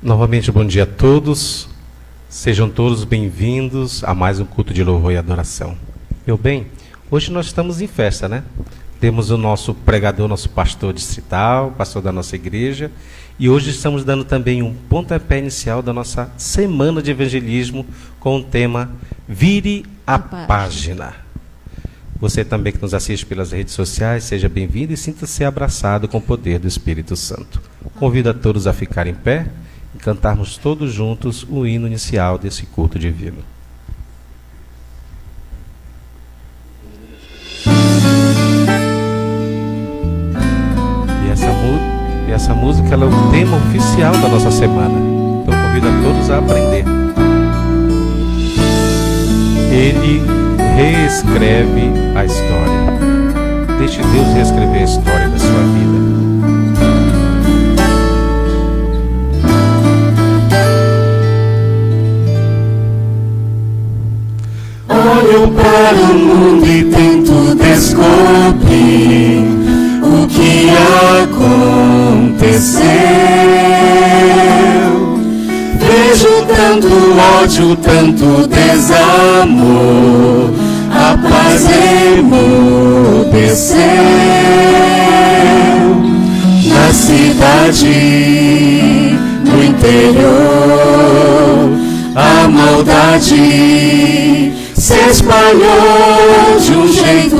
Novamente, bom dia a todos. Sejam todos bem-vindos a mais um culto de louvor e adoração. Meu bem, hoje nós estamos em festa, né? Temos o nosso pregador, nosso pastor distrital, pastor da nossa igreja, e hoje estamos dando também um pontapé inicial da nossa semana de evangelismo com o tema Vire a Página. Você também que nos assiste pelas redes sociais, seja bem-vindo e sinta-se abraçado com o poder do Espírito Santo. Convido a todos a ficarem em pé e cantarmos todos juntos o hino inicial desse culto divino. E essa música ela é o tema oficial da nossa semana. Então convido a todos a aprender. Ele reescreve a história. Deixe Deus reescrever a história da sua vida. Olho para o mundo e tento descobrir o que aconteceu. Vejo tanto ódio, tanto desamor, a paz emudeceu. Na cidade, no interior, a maldade se espalhou de um jeito.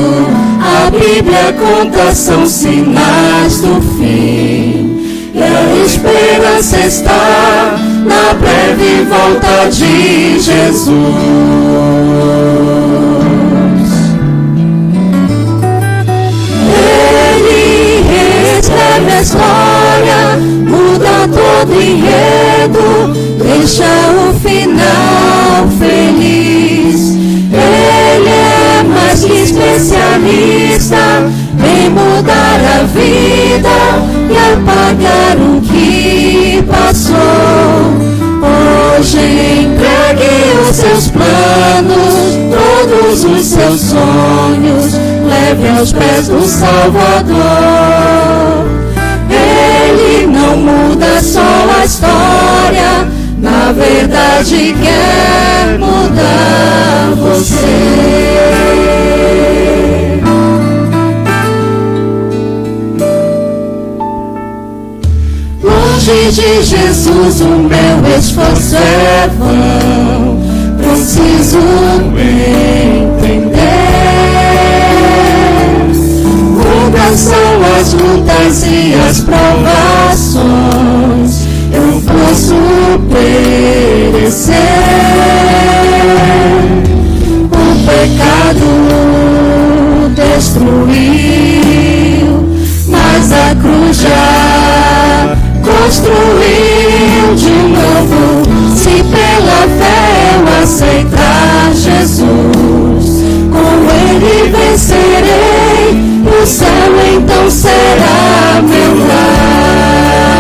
A Bíblia conta, são sinais do fim, e a esperança está na breve volta de Jesus. Ele reescreve a história, muda todo o enredo, deixa o final feliz. Ele é mais que especialista em mudar a vida e apagar o que passou. Hoje entregue os seus planos, todos os seus sonhos, leve aos pés do Salvador. Ele não muda só a história, na verdade quer mudar você. Longe de Jesus o meu esforço é vão, preciso entender. Muitas são as lutas e as provações, eu posso perecer. O pecado destruiu, mas a cruz já construiu de novo. Se pela fé eu aceitar Jesus, com Ele vencerei, o céu então será meu lar.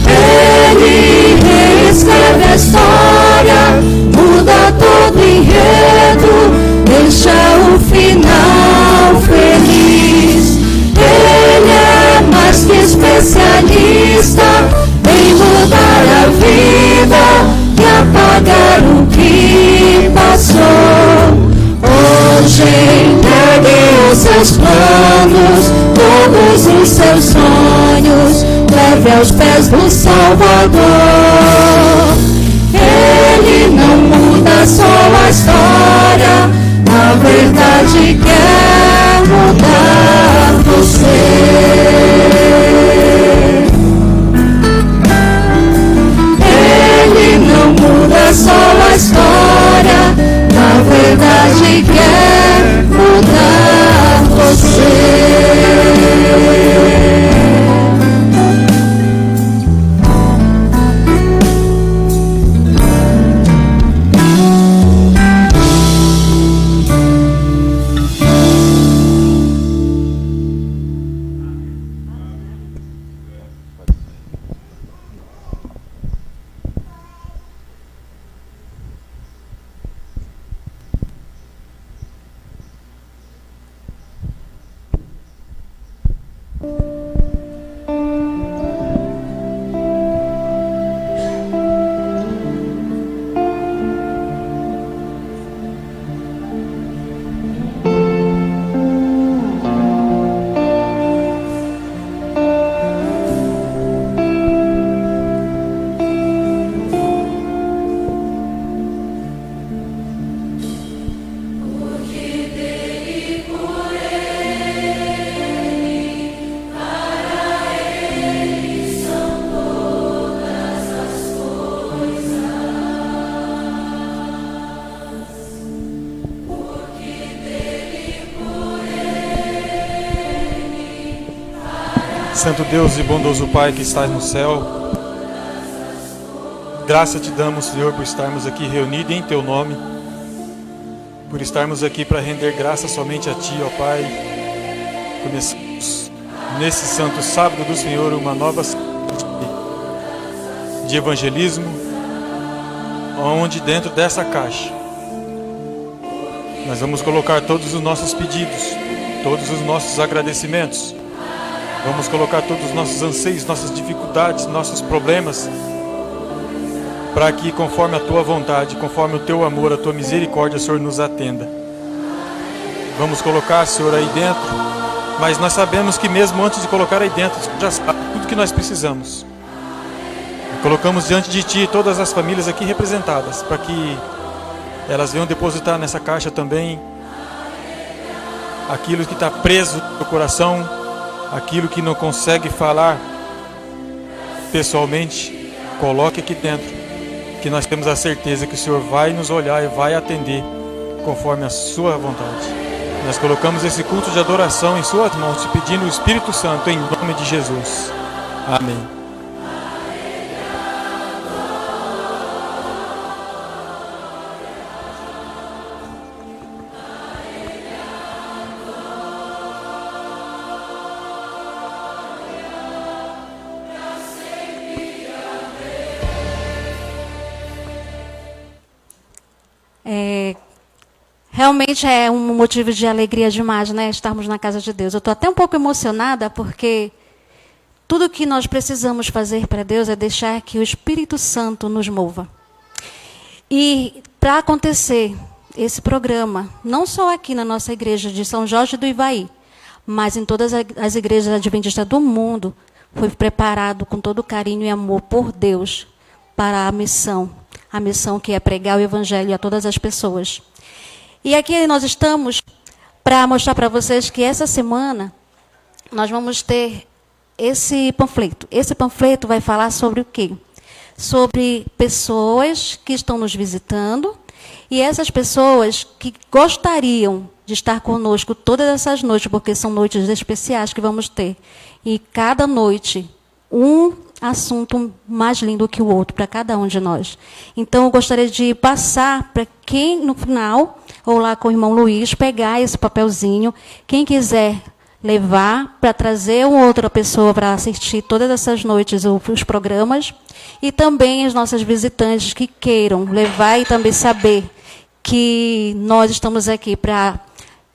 Ele reescreve a história, muda todo o enredo, deixa o final feliz. Ele é mais que especialista em mudar a vida e apagar o que passou. Hoje entregue os seus planos, todos os seus sonhos, leve aos pés do Salvador. Ele não muda só a história, na verdade quer mudar você. Ele não muda só a história, na verdade quer mudar você. Santo Deus e bondoso Pai que estás no céu, graça te damos, Senhor, por estarmos aqui reunidos em Teu nome, por estarmos aqui para render graça somente a Ti, ó Pai. Começamos nesse santo sábado do Senhor uma nova de evangelismo, onde dentro dessa caixa nós vamos colocar todos os nossos pedidos, todos os nossos agradecimentos. Vamos colocar todos os nossos anseios, nossas dificuldades, nossos problemas, para que, conforme a Tua vontade, conforme o Teu amor, a Tua misericórdia, Senhor, nos atenda. Vamos colocar, Senhor, aí dentro, mas nós sabemos que mesmo antes de colocar aí dentro, já sabe tudo que nós precisamos. Colocamos diante de Ti todas as famílias aqui representadas, para que elas venham depositar nessa caixa também aquilo que está preso no coração, aquilo que não consegue falar pessoalmente. Coloque aqui dentro, que nós temos a certeza que o Senhor vai nos olhar e vai atender conforme a Sua vontade. Nós colocamos esse culto de adoração em Suas mãos, te pedindo o Espírito Santo em nome de Jesus. Amém. Realmente é um motivo de alegria demais, né? Estarmos na casa de Deus. Eu estou até um pouco emocionada porque tudo que nós precisamos fazer para Deus é deixar que o Espírito Santo nos mova. E para acontecer esse programa, não só aqui na nossa igreja de São Jorge do Ivaí, mas em todas as igrejas adventistas do mundo, foi preparado com todo carinho e amor por Deus para a missão que é pregar o Evangelho a todas as pessoas. E aqui nós estamos para mostrar para vocês que essa semana nós vamos ter esse panfleto. Esse panfleto vai falar sobre o quê? Sobre pessoas que estão nos visitando e essas pessoas que gostariam de estar conosco todas essas noites, porque são noites especiais que vamos ter. E cada noite, um assunto mais lindo que o outro para cada um de nós. Então, eu gostaria de passar para quem, no final, ou lá com o irmão Luiz, pegar esse papelzinho. Quem quiser levar para trazer uma outra pessoa para assistir todas essas noites os programas. E também as nossas visitantes que queiram levar e também saber que nós estamos aqui para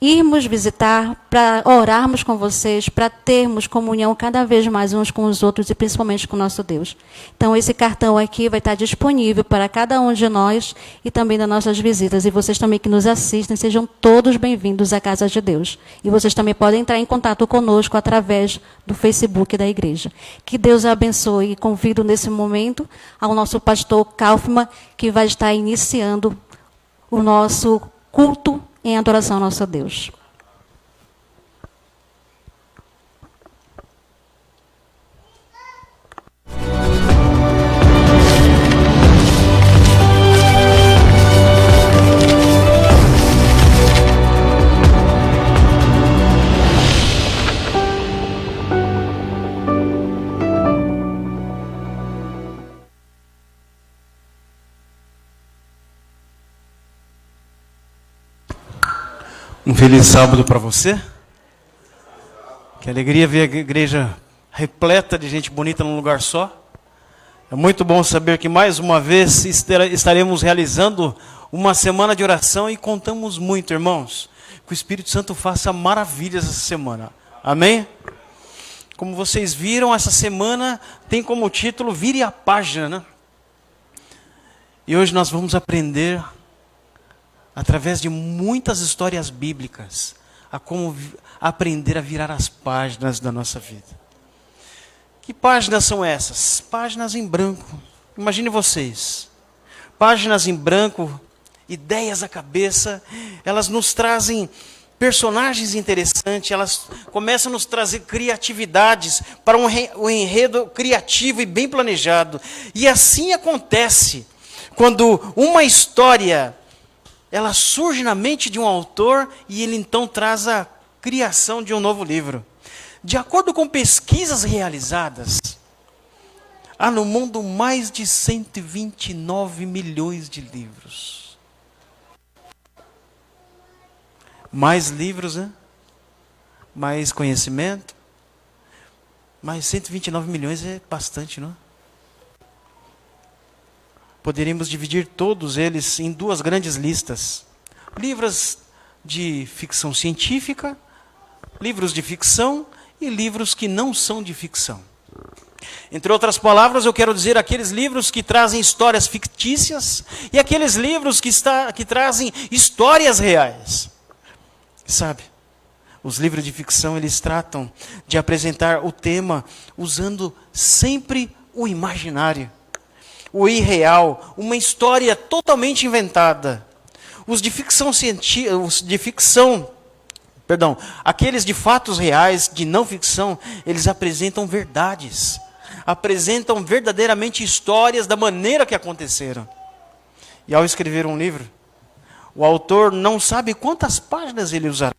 irmos visitar, para orarmos com vocês, para termos comunhão cada vez mais uns com os outros e principalmente com o nosso Deus. Então, esse cartão aqui vai estar disponível para cada um de nós e também das nossas visitas. E vocês também que nos assistem, sejam todos bem-vindos à Casa de Deus. E vocês também podem entrar em contato conosco através do Facebook da igreja. Que Deus abençoe e convido nesse momento ao nosso pastor Kaufmann, que vai estar iniciando o nosso culto em adoração ao nosso Deus. Um feliz sábado para você. Que alegria ver a igreja repleta de gente bonita num lugar só. É muito bom saber que mais uma vez estaremos realizando uma semana de oração e contamos muito, irmãos, que o Espírito Santo faça maravilhas essa semana. Amém? Como vocês viram, essa semana tem como título Vire a Página, né? E hoje nós vamos aprender, através de muitas histórias bíblicas, a como aprender a virar as páginas da nossa vida. Que páginas são essas? Páginas em branco. Imagine vocês. Páginas em branco, ideias à cabeça, elas nos trazem personagens interessantes, elas começam a nos trazer criatividades para um enredo criativo e bem planejado. E assim acontece quando uma história ela surge na mente de um autor e ele então traz a criação de um novo livro. De acordo com pesquisas realizadas, há no mundo mais de 129 milhões de livros. Mais livros, né? Mais conhecimento. Mas 129 milhões é bastante, não é? Poderíamos dividir todos eles em duas grandes listas. Livros de ficção científica, livros de ficção e livros que não são de ficção. Entre outras palavras, eu quero dizer aqueles livros que trazem histórias fictícias e aqueles livros que trazem histórias reais. Sabe, os livros de ficção, eles tratam de apresentar o tema usando sempre o imaginário, o irreal, uma história totalmente inventada. Os de ficção científica, aqueles de fatos reais, de não ficção, eles apresentam verdades. Apresentam verdadeiramente histórias da maneira que aconteceram. E ao escrever um livro, o autor não sabe quantas páginas ele usará.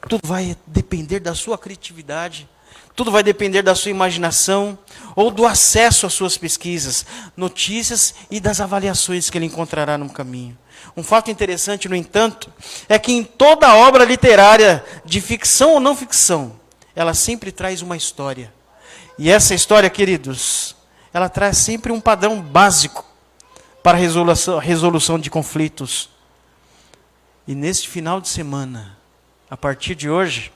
Tudo vai depender da sua criatividade, tudo vai depender da sua imaginação, ou do acesso às suas pesquisas, notícias e das avaliações que ele encontrará no caminho. Um fato interessante, no entanto, é que em toda obra literária, de ficção ou não ficção, ela sempre traz uma história. E essa história, queridos, ela traz sempre um padrão básico para a resolução de conflitos. E neste final de semana, a partir de hoje,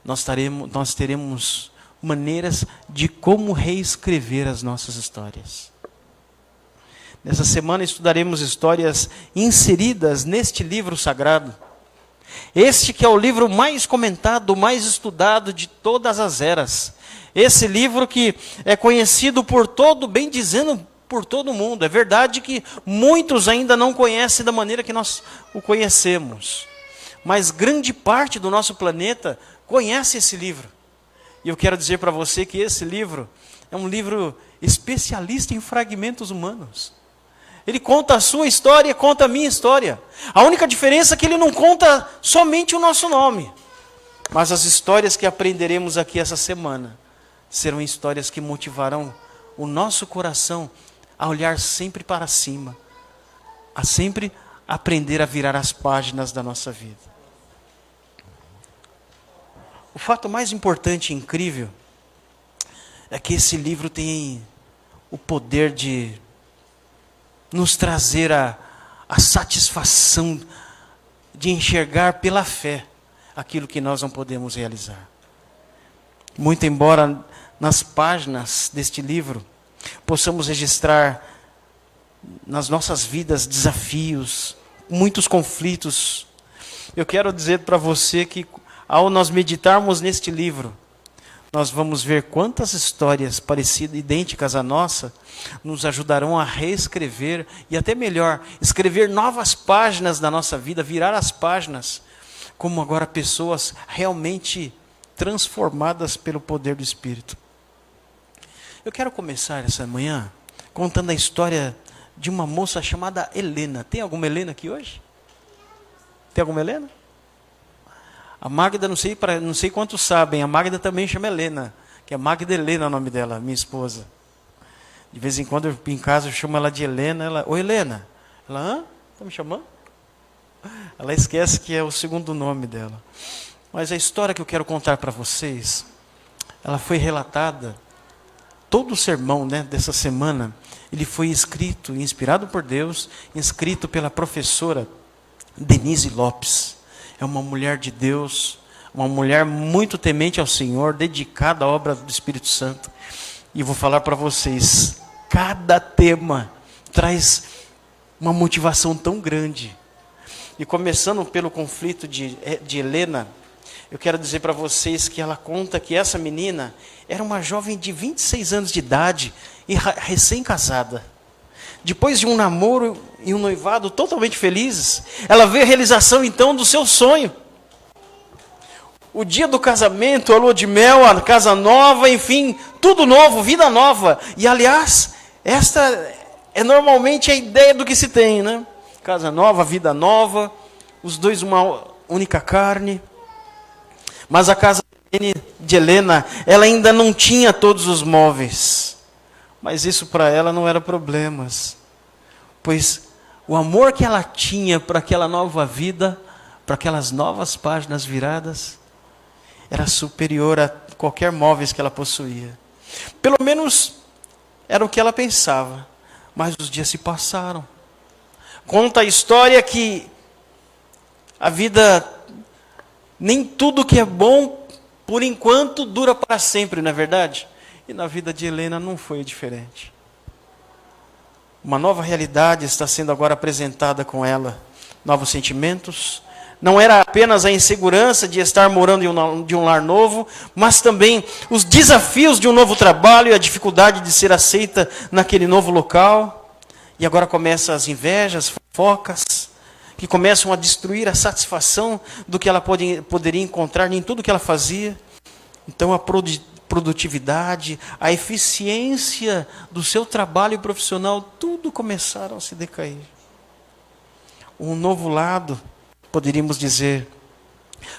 nós teremos maneiras de como reescrever as nossas histórias. Nessa semana estudaremos histórias inseridas neste livro sagrado. Este que é o livro mais comentado, mais estudado de todas as eras. Esse livro que é conhecido por todo, bem dizendo, por todo mundo. É verdade que muitos ainda não conhecem da maneira que nós o conhecemos. Mas grande parte do nosso planeta conhece esse livro. E eu quero dizer para você que esse livro é um livro especialista em fragmentos humanos. Ele conta a sua história, conta a minha história. A única diferença é que ele não conta somente o nosso nome. Mas as histórias que aprenderemos aqui essa semana serão histórias que motivarão o nosso coração a olhar sempre para cima, a sempre aprender a virar as páginas da nossa vida. O fato mais importante e incrível é que esse livro tem o poder de nos trazer a satisfação de enxergar pela fé aquilo que nós não podemos realizar. Muito embora nas páginas deste livro possamos registrar nas nossas vidas desafios, muitos conflitos, eu quero dizer para você que ao nós meditarmos neste livro, nós vamos ver quantas histórias parecidas, idênticas à nossa, nos ajudarão a reescrever e até melhor, escrever novas páginas da nossa vida, virar as páginas, como agora pessoas realmente transformadas pelo poder do Espírito. Eu quero começar essa manhã contando a história de uma moça chamada Helena. Tem alguma Helena aqui hoje? Tem alguma Helena? A Magda, não sei quantos sabem, a Magda também chama Helena, que é Magda Helena o nome dela, minha esposa. De vez em quando em casa eu chamo ela de Helena, oi Helena. Ela, hã? Está me chamando? Ela esquece que é o segundo nome dela. Mas a história que eu quero contar para vocês, ela foi relatada, todo o sermão, dessa semana, ele foi escrito, inspirado por Deus, escrito pela professora Denise Lopes. É uma mulher de Deus, uma mulher muito temente ao Senhor, dedicada à obra do Espírito Santo. E vou falar para vocês, cada tema traz uma motivação tão grande. E começando pelo conflito de Helena, eu quero dizer para vocês que ela conta que essa menina era uma jovem de 26 anos de idade e recém-casada. Depois de um namoro e um noivado totalmente felizes, ela vê a realização então do seu sonho. O dia do casamento, a lua de mel, a casa nova, enfim, tudo novo, vida nova. E aliás, esta é normalmente a ideia do que se tem, né? Casa nova, vida nova, os dois uma única carne. Mas a casa de de Helena, ela ainda não tinha todos os móveis. Mas isso para ela não era problemas. Pois o amor que ela tinha para aquela nova vida, para aquelas novas páginas viradas, era superior a qualquer móveis que ela possuía. Pelo menos era o que ela pensava. Mas os dias se passaram. Conta a história que a vida, nem tudo que é bom, por enquanto, dura para sempre, não é verdade? E na vida de Helena não foi diferente. Uma nova realidade está sendo agora apresentada com ela. Novos sentimentos. Não era apenas a insegurança de estar morando em um lar novo, mas também os desafios de um novo trabalho e a dificuldade de ser aceita naquele novo local. E agora começam as invejas, fofocas, que começam a destruir a satisfação do que ela poderia encontrar em tudo que ela fazia. Então a produtividade, a eficiência do seu trabalho profissional, tudo começaram a se decair. Um novo lado, poderíamos dizer,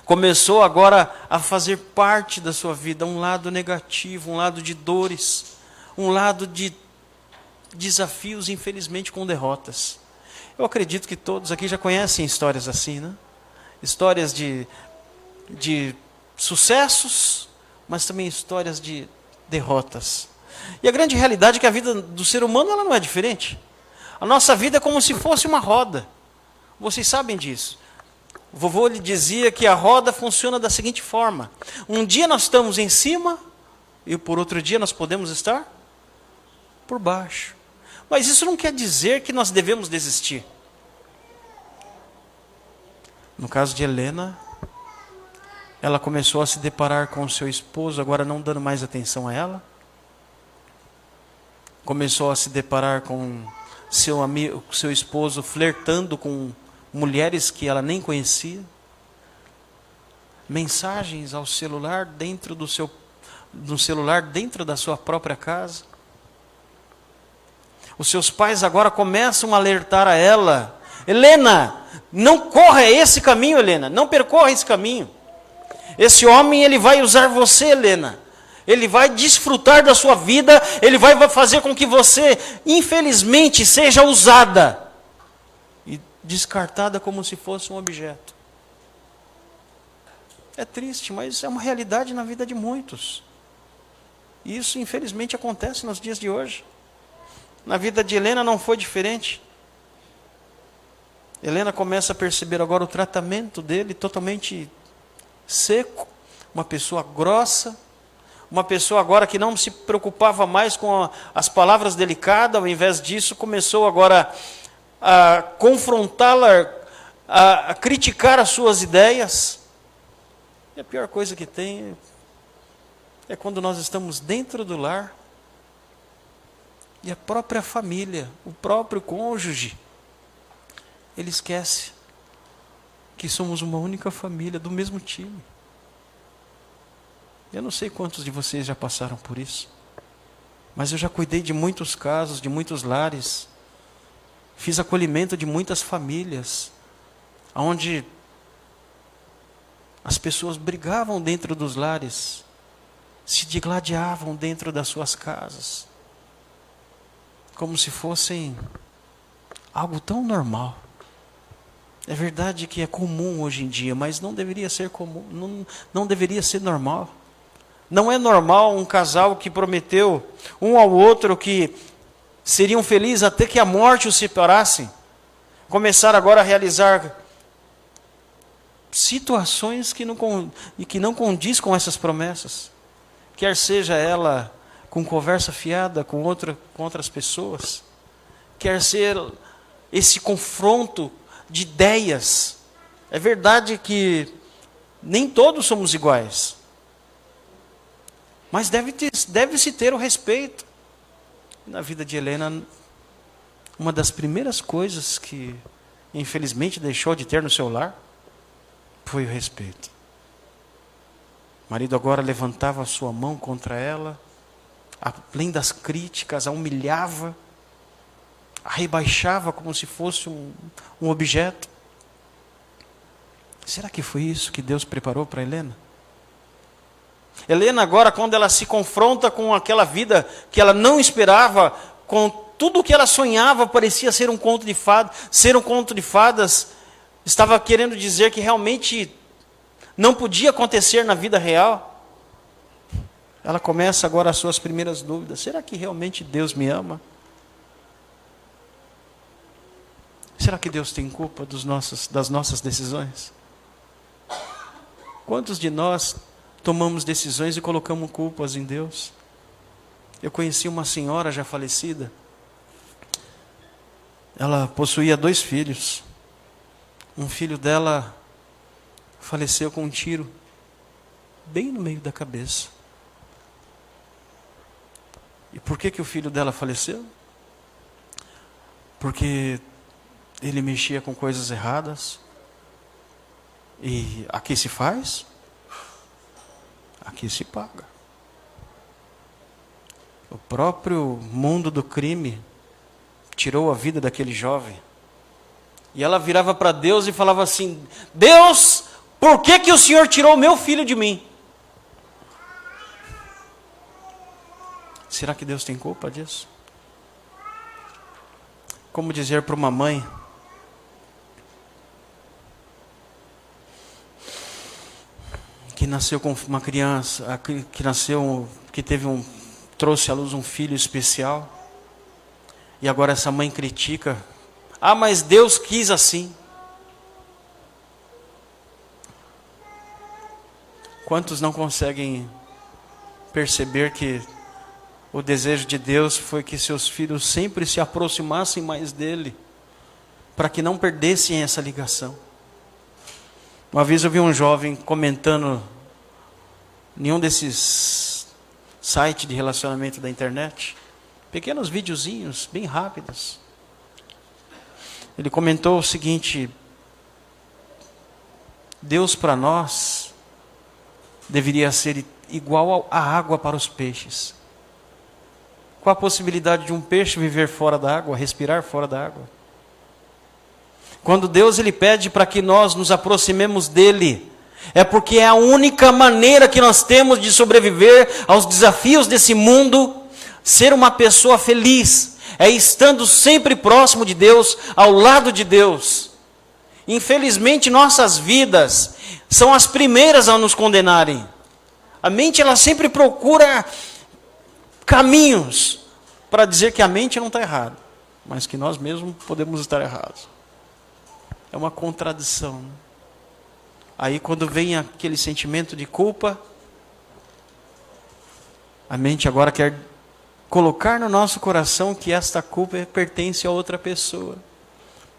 começou agora a fazer parte da sua vida, um lado negativo, um lado de dores, um lado de desafios, infelizmente, com derrotas. Eu acredito que todos aqui já conhecem histórias assim, né? Histórias de sucessos, mas também histórias de derrotas. E a grande realidade é que a vida do ser humano ela não é diferente. A nossa vida é como se fosse uma roda. Vocês sabem disso. O vovô lhe dizia que a roda funciona da seguinte forma. Um dia nós estamos em cima e por outro dia nós podemos estar por baixo. Mas isso não quer dizer que nós devemos desistir. No caso de Helena, ela começou a se deparar com o seu esposo, agora não dando mais atenção a ela. Começou a se deparar com seu esposo flertando com mulheres que ela nem conhecia. Mensagens ao celular dentro celular dentro da sua própria casa. Os seus pais agora começam a alertar a ela: Helena, não corra esse caminho, Helena, não percorra esse caminho. Esse homem, ele vai usar você, Helena. Ele vai desfrutar da sua vida, ele vai fazer com que você, infelizmente, seja usada e descartada como se fosse um objeto. É triste, mas é uma realidade na vida de muitos. E isso, infelizmente, acontece nos dias de hoje. Na vida de Helena não foi diferente. Helena começa a perceber agora o tratamento dele totalmente seco, uma pessoa grossa, uma pessoa agora que não se preocupava mais com as palavras delicadas, ao invés disso começou agora a confrontá-la, a criticar as suas ideias. E a pior coisa que tem é quando nós estamos dentro do lar e a própria família, o próprio cônjuge, ele esquece que somos uma única família, do mesmo time. Eu não sei quantos de vocês já passaram por isso, mas eu já cuidei de muitos casos, de muitos lares, fiz acolhimento de muitas famílias, onde as pessoas brigavam dentro dos lares, se digladiavam dentro das suas casas, como se fossem algo tão normal. É verdade que é comum hoje em dia, mas não deveria ser comum, não deveria ser normal. Não é normal um casal que prometeu um ao outro que seriam felizes até que a morte os separasse, começar agora a realizar situações que não condiz com essas promessas. Quer seja ela com conversa fiada com outras pessoas, quer ser esse confronto de ideias. É verdade que nem todos somos iguais, mas deve-se ter o respeito. Na vida de Helena, uma das primeiras coisas que infelizmente deixou de ter no seu lar foi o respeito. O marido agora levantava a sua mão contra ela, além das críticas, a humilhava, a rebaixava como se fosse um objeto. Será que foi isso que Deus preparou para Helena? Helena agora, quando ela se confronta com aquela vida que ela não esperava, com tudo o que ela sonhava, parecia ser um conto de fadas, estava querendo dizer que realmente não podia acontecer na vida real. Ela começa agora as suas primeiras dúvidas. Será que realmente Deus me ama? Será que Deus tem culpa das nossas decisões? Quantos de nós tomamos decisões e colocamos culpas em Deus? Eu conheci uma senhora já falecida. Ela possuía 2 filhos. Um filho dela faleceu com um tiro, bem no meio da cabeça. E por que o filho dela faleceu? Porque ele mexia com coisas erradas. E aqui se faz, aqui se paga. O próprio mundo do crime tirou a vida daquele jovem. E ela virava para Deus e falava assim: Deus, por que o Senhor tirou o meu filho de mim? Será que Deus tem culpa disso? Como dizer para uma mãe que nasceu com uma criança, trouxe à luz um filho especial, e agora essa mãe critica: ah, mas Deus quis assim. Quantos não conseguem perceber que o desejo de Deus foi que seus filhos sempre se aproximassem mais dele, para que não perdessem essa ligação? Uma vez eu vi um jovem comentando em um desses sites de relacionamento da internet, pequenos videozinhos, bem rápidos. Ele comentou o seguinte: Deus para nós deveria ser igual à água para os peixes. Qual a possibilidade de um peixe viver fora da água, respirar fora da água? Quando Deus ele pede para que nós nos aproximemos dele, é porque é a única maneira que nós temos de sobreviver aos desafios desse mundo, ser uma pessoa feliz, é estando sempre próximo de Deus, ao lado de Deus. Infelizmente, nossas vidas são as primeiras a nos condenarem. A mente ela sempre procura caminhos para dizer que a mente não está errada, mas que nós mesmos podemos estar errados. É uma contradição. Aí quando vem aquele sentimento de culpa, a mente agora quer colocar no nosso coração que esta culpa pertence a outra pessoa.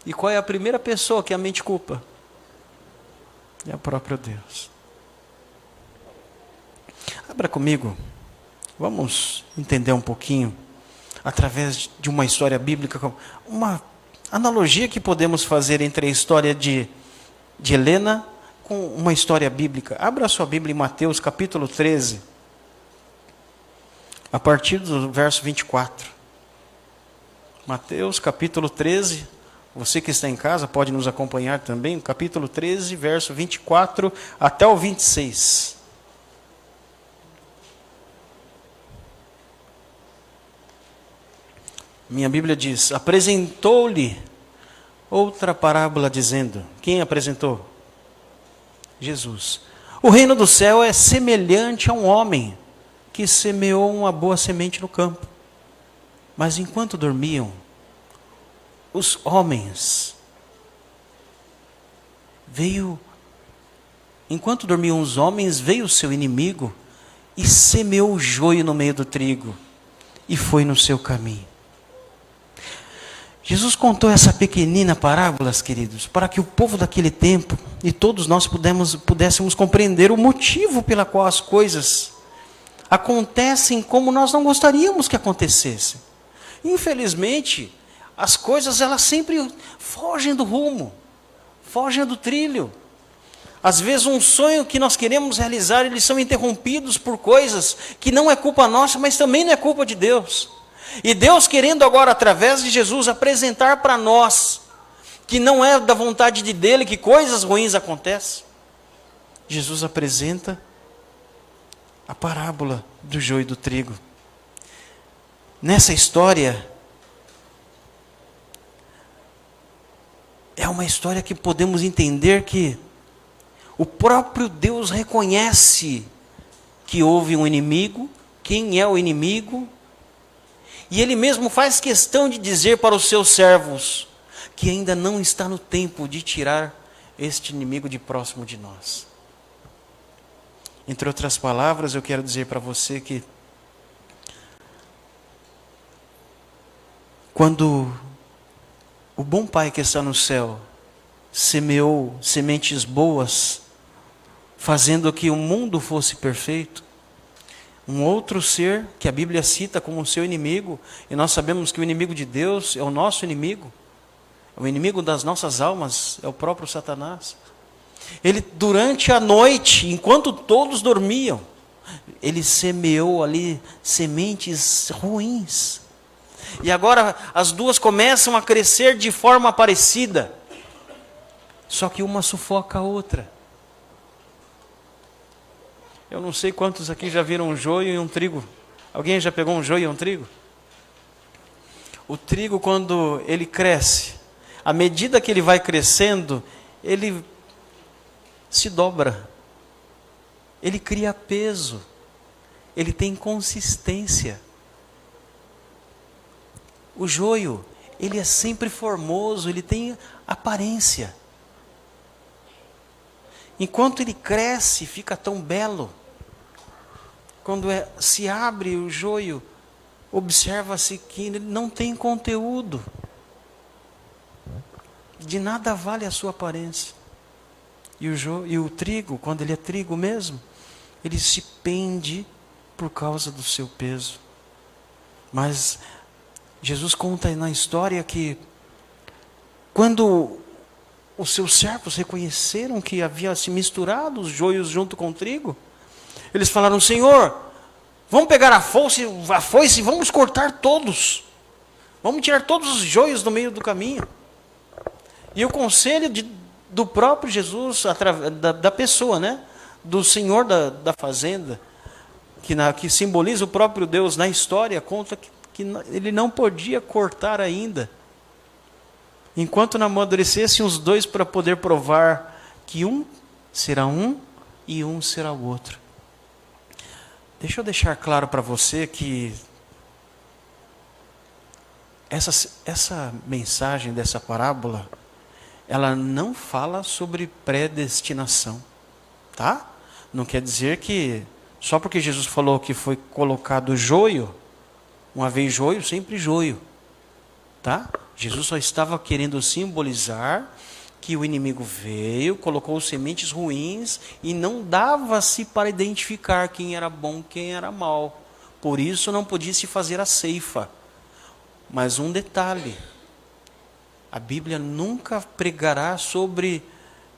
E qual é a primeira pessoa que a mente culpa? É o próprio Deus. Abra comigo. Vamos entender um pouquinho, através de uma história bíblica, uma analogia que podemos fazer entre a história de Helena com uma história bíblica. Abra a sua Bíblia em Mateus capítulo 13, a partir do verso 24. Mateus capítulo 13, você que está em casa pode nos acompanhar também, capítulo 13, verso 24 até o 26. Minha Bíblia diz: apresentou-lhe outra parábola dizendo. Quem apresentou? Jesus. O reino do céu é semelhante a um homem que semeou uma boa semente no campo. Mas enquanto dormiam, os homens, veio o seu inimigo e semeou o joio no meio do trigo e foi no seu caminho. Jesus contou essa pequenina parábola, queridos, para que o povo daquele tempo e todos nós pudéssemos compreender o motivo pela qual as coisas acontecem como nós não gostaríamos que acontecessem. Infelizmente, as coisas elas sempre fogem do rumo, fogem do trilho. Às vezes um sonho que nós queremos realizar, eles são interrompidos por coisas que não é culpa nossa, mas também não é culpa de Deus. E Deus querendo agora, através de Jesus, apresentar para nós que não é da vontade dele que coisas ruins acontecem. Jesus apresenta a parábola do joio e do trigo. Nessa história, é uma história que podemos entender que o próprio Deus reconhece que houve um inimigo, quem é o inimigo, e Ele mesmo faz questão de dizer para os seus servos que ainda não está no tempo de tirar este inimigo de próximo de nós. Entre outras palavras, eu quero dizer para você que quando o bom Pai que está no céu semeou sementes boas, fazendo que o mundo fosse perfeito, um outro ser que a Bíblia cita como seu inimigo, e nós sabemos que o inimigo de Deus é o nosso inimigo, o inimigo das nossas almas é o próprio Satanás. Ele, durante a noite, enquanto todos dormiam, ele semeou ali sementes ruins. E agora as duas começam a crescer de forma parecida, só que uma sufoca a outra. Eu não sei quantos aqui já viram um joio e um trigo. Alguém já pegou um joio e um trigo? O trigo, quando ele cresce, à medida que ele vai crescendo, ele se dobra, ele cria peso, ele tem consistência. O joio, ele é sempre formoso, ele tem aparência. Enquanto ele cresce, fica tão belo. Quando se abre o joio, observa-se que ele não tem conteúdo. De nada vale a sua aparência. E o trigo, quando ele é trigo mesmo, ele se pende por causa do seu peso. Mas Jesus conta na história que quando os seus servos reconheceram que havia se misturado os joios junto com o trigo, eles falaram: Senhor, vamos pegar a foice e vamos cortar todos. Vamos tirar todos os joios do meio do caminho. E o conselho do próprio Jesus, da pessoa, né? Do senhor da fazenda, que simboliza o próprio Deus na história, conta que ele não podia cortar ainda, enquanto não amadurecessem os dois para poder provar que um será um e um será o outro. Deixa eu deixar claro para você que essa mensagem dessa parábola, ela não fala sobre predestinação, tá? Não quer dizer que só porque Jesus falou que foi colocado joio, uma vez joio, sempre joio, tá? Jesus só estava querendo simbolizar que o inimigo veio, colocou sementes ruins e não dava-se para identificar quem era bom, quem era mal. Por isso não podia se fazer a ceifa. Mas um detalhe: a Bíblia nunca pregará sobre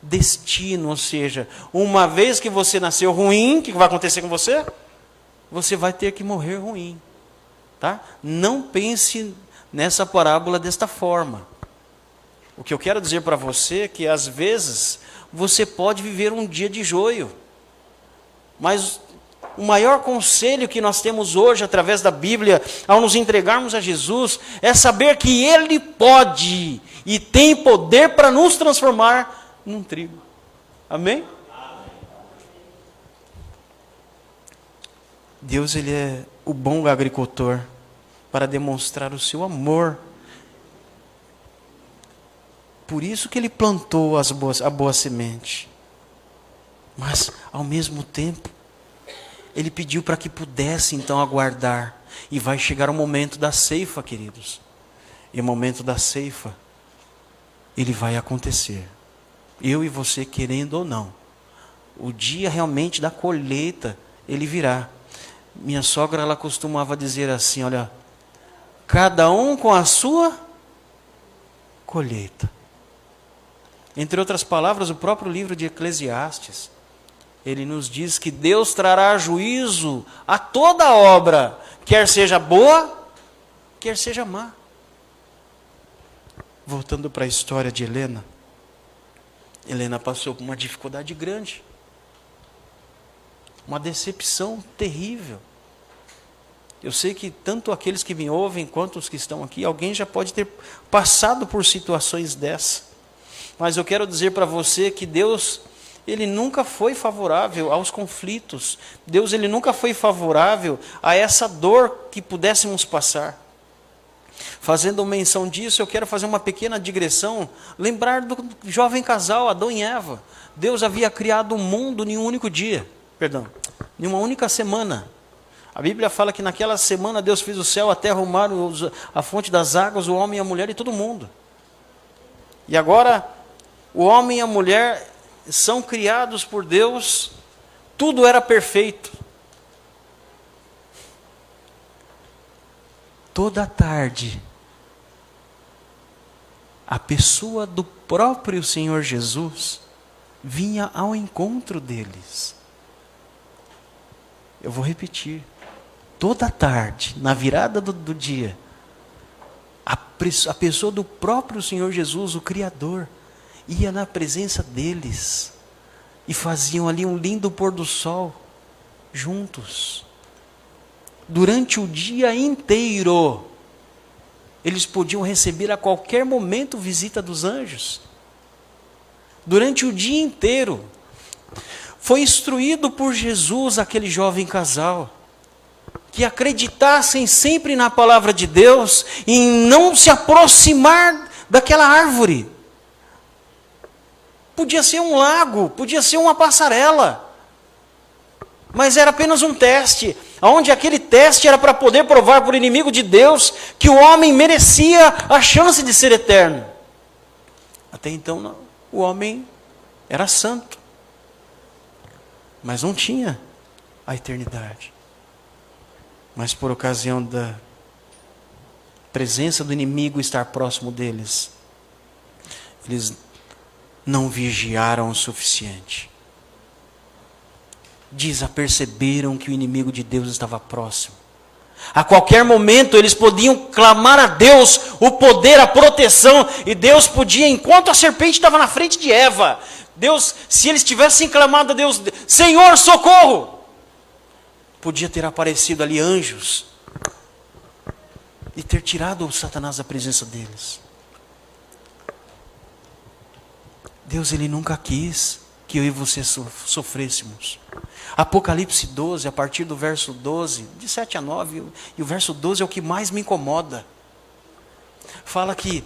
destino, ou seja, uma vez que você nasceu ruim, o que vai acontecer com você? Você vai ter que morrer ruim, tá? Não pense nessa parábola desta forma. O que eu quero dizer para você é que às vezes você pode viver um dia de joio, mas o maior conselho que nós temos hoje através da Bíblia, ao nos entregarmos a Jesus, é saber que Ele pode e tem poder para nos transformar num trigo. Amém? Deus, Ele é o bom agricultor para demonstrar o seu amor. Por isso que Ele plantou a boa semente. Mas, ao mesmo tempo, Ele pediu para que pudesse então aguardar. E vai chegar o momento da ceifa, queridos. E o momento da ceifa, ele vai acontecer. Eu e você, querendo ou não. O dia realmente da colheita, ele virá. Minha sogra, ela costumava dizer assim, olha, cada um com a sua colheita. Entre outras palavras, o próprio livro de Eclesiastes, ele nos diz que Deus trará juízo a toda obra, quer seja boa, quer seja má. Voltando para a história de Helena, Helena passou por uma dificuldade grande. Uma decepção terrível. Eu sei que tanto aqueles que me ouvem quanto os que estão aqui, alguém já pode ter passado por situações dessas. Mas eu quero dizer para você que Deus, Ele nunca foi favorável aos conflitos. Deus, Ele nunca foi favorável a essa dor que pudéssemos passar. Fazendo menção disso, eu quero fazer uma pequena digressão, lembrar do jovem casal, Adão e Eva. Deus havia criado o mundo em um único dia, em uma única semana. A Bíblia fala que naquela semana Deus fez o céu, a terra, o mar, a fonte das águas, o homem e a mulher e todo mundo. E agora, o homem e a mulher são criados por Deus, tudo era perfeito. Toda tarde, a pessoa do próprio Senhor Jesus vinha ao encontro deles. Eu vou repetir. Toda tarde, na virada do dia, a pessoa do próprio Senhor Jesus, o Criador, ia na presença deles e faziam ali um lindo pôr do sol juntos. Durante o dia inteiro, eles podiam receber a qualquer momento visita dos anjos. Durante o dia inteiro, foi instruído por Jesus aquele jovem casal, que acreditassem sempre na palavra de Deus, em não se aproximar daquela árvore. Podia ser um lago, podia ser uma passarela, mas era apenas um teste, onde aquele teste era para poder provar para o inimigo de Deus que o homem merecia a chance de ser eterno. Até então, não, o homem era santo, mas não tinha a eternidade. Mas por ocasião da presença do inimigo estar próximo deles, eles não vigiaram o suficiente. Desaperceberam que o inimigo de Deus estava próximo. A qualquer momento eles podiam clamar a Deus o poder, a proteção, e Deus podia, enquanto a serpente estava na frente de Eva, Deus, se eles tivessem clamado a Deus, Senhor, socorro, podia ter aparecido ali anjos e ter tirado o Satanás da presença deles. Deus, Ele nunca quis que eu e você sofrêssemos. Apocalipse 12, a partir do verso 12, de 7 a 9, e o verso 12 é o que mais me incomoda. Fala que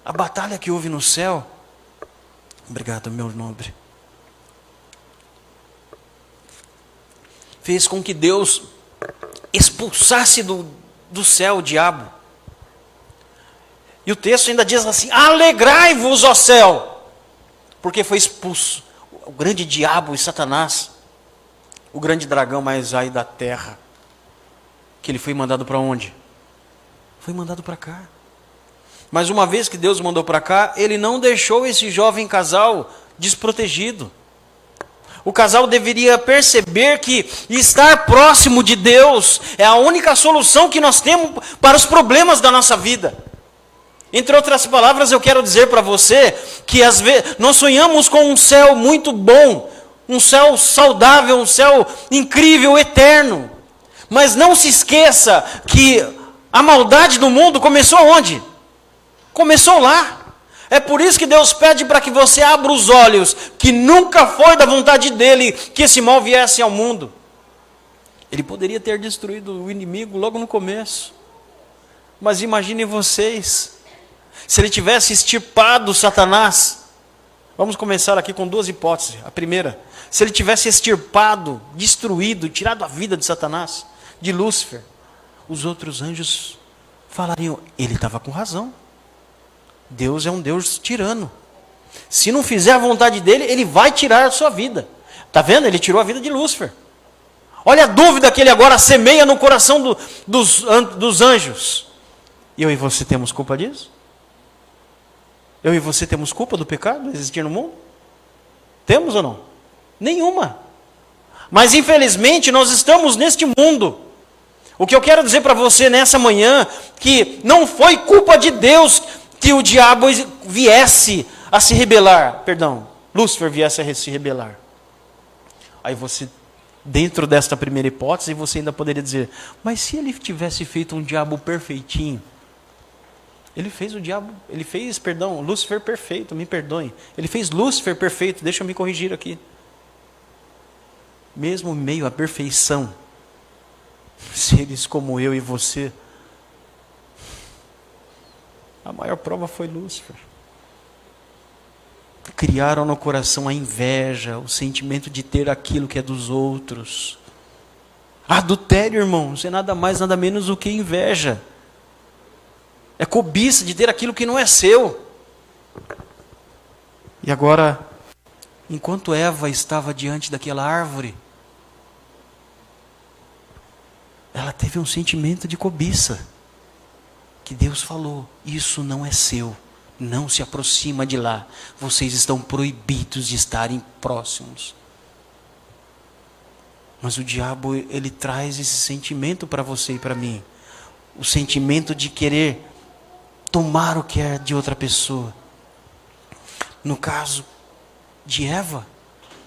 a batalha que houve no céu, obrigado, meu nobre, fez com que Deus expulsasse do céu o diabo. E o texto ainda diz assim: alegrai-vos, ó céu, porque foi expulso o grande diabo e Satanás, o grande dragão mais aí da terra, que ele foi mandado para onde? Foi mandado para cá. Mas uma vez que Deus mandou para cá, Ele não deixou esse jovem casal desprotegido. O casal deveria perceber que estar próximo de Deus é a única solução que nós temos para os problemas da nossa vida. Entre outras palavras, eu quero dizer para você que às vezes nós sonhamos com um céu muito bom, um céu saudável, um céu incrível, eterno. Mas não se esqueça que a maldade do mundo começou onde? Começou lá. É por isso que Deus pede para que você abra os olhos, que nunca foi da vontade dEle que esse mal viesse ao mundo. Ele poderia ter destruído o inimigo logo no começo. Mas imaginem vocês, se Ele tivesse extirpado Satanás. Vamos começar aqui com duas hipóteses. A primeira, se Ele tivesse extirpado, destruído, tirado a vida de Satanás, de Lúcifer, os outros anjos falariam: Ele estava com razão. Deus é um Deus tirano. Se não fizer a vontade dEle, Ele vai tirar a sua vida. Está vendo? Ele tirou a vida de Lúcifer. Olha a dúvida que Ele agora semeia no coração dos anjos. Eu e você temos culpa disso? Eu e você temos culpa do pecado existir no mundo? Temos ou não? Nenhuma. Mas infelizmente nós estamos neste mundo. O que eu quero dizer para você nessa manhã, que não foi culpa de Deus que o diabo viesse a se rebelar, Lúcifer viesse a se rebelar. Aí você dentro desta primeira hipótese, você ainda poderia dizer, mas se ele tivesse feito um diabo perfeitinho? Ele fez Lúcifer perfeito, me perdoem. Ele fez Lúcifer perfeito, deixa eu me corrigir aqui. Mesmo em meio à perfeição, seres como eu e você, a maior prova foi Lúcifer. Criaram no coração a inveja, o sentimento de ter aquilo que é dos outros. Adultério, irmãos, é nada mais, nada menos do que inveja. É cobiça de ter aquilo que não é seu. E agora, enquanto Eva estava diante daquela árvore, ela teve um sentimento de cobiça. Que Deus falou, isso não é seu. Não se aproxima de lá. Vocês estão proibidos de estarem próximos. Mas o diabo, ele traz esse sentimento para você e para mim. O sentimento de querer tomar o que é de outra pessoa. No caso de Eva,